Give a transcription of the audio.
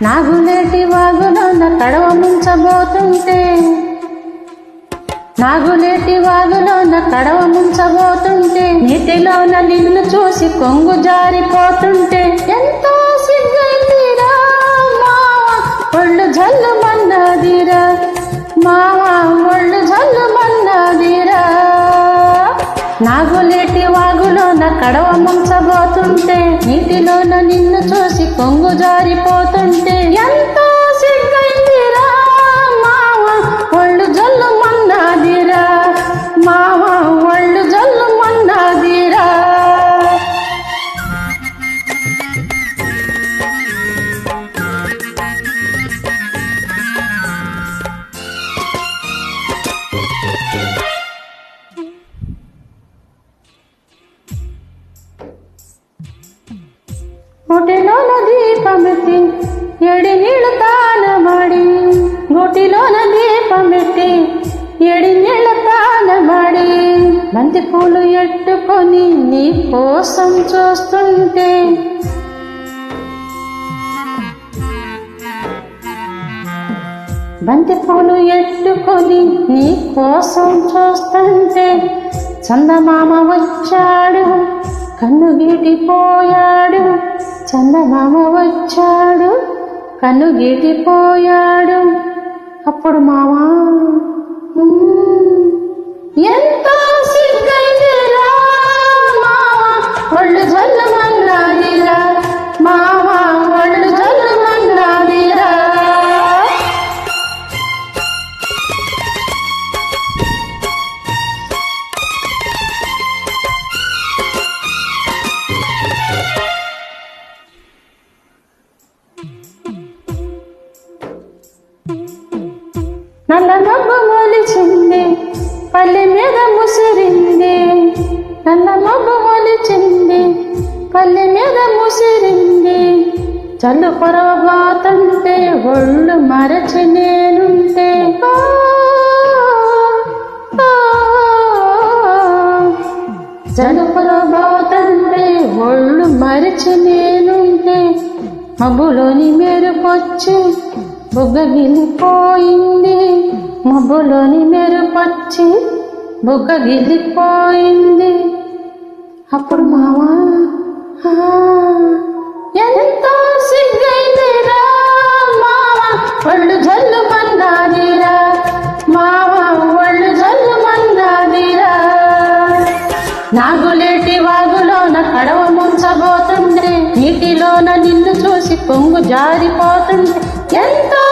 నాగులేటి వాగులోన కడవ ముంచబోతుంటే, నాగులేటి వాగులోన కడవ ముంచబోతుంటే, నీటిలోన నిన్ను చూసి కొంగు జారిపోతుంటే, ఎంతో సిగ్గైందిరా మావా ఒళ్ళు జల్లు మన్నాదిరా, మావా ఒళ్ళు జల్లు మన్నాదిరా. నాగులేటి వాగులోన కడవ ముంచబోతుంటే, నీటిలోన నిన్ను చూసి కొంగు జారిపోతుంటే, ఎంతో సిగ్గైందిరా మావా ఒళ్ళు జల్లు మన్నాదిరా, మావా ఒళ్ళు జల్లు మన్నాదిరా. గుటిలోన దీపమెత్తి ఎడి నీళ్ళు తానమాడి, గుటిలోన దీపమెత్తి ఎడి నీళ్ళ తానమాడి, బంతి పూలు ఎట్టుకొని నీ కోసం చూస్తుంటే, బంతి పూలు ఎట్టుకొని నీ కోసం చూస్తుంటే, చందమామ వచ్చాడు కన్ను గీటిపోయాడు, చందమామ వచ్చాడు కన్ను గీటిపోయాడు. అప్పుడు మావా ఎంతో సిగ్గైందిరా మావా ఒళ్ళు జల్లు మన్నాదిరా, మావా ఒళ్ళు జల్లు మన్నాదిరా. నల్ల మబ్బు మొలిచింది పల్లె మీద ముసిరింది, నల్ల మబ్బు మొలిచింది పల్లె మీద ముసిరింది, చల్లు పొరవబోతుంటే ఒళ్ళు మరచి నేనుంటే, చల్లు పొరవబోతుంటే ఒళ్ళు మరచి నేనుంటే, మబ్బులోని మెరుపొచ్చి బుగ్గగిలిపోయింది, మబ్బులోని మెరుపొచ్చి బుగ్గగిలిపోయింది. అప్పుడు మావా ఎంతో సిగ్గైందిరా మావా ఒళ్ళు జల్లు మన్నాదిరా, మావా ఒళ్ళు జల్లు మన్నాదిరా. నాగులేటి వాగులోన కడవ ముంచబోతుంటే, నీటిలోన నిన్ను చూసి కొంగు జారిపోతుంటే, ఎంతో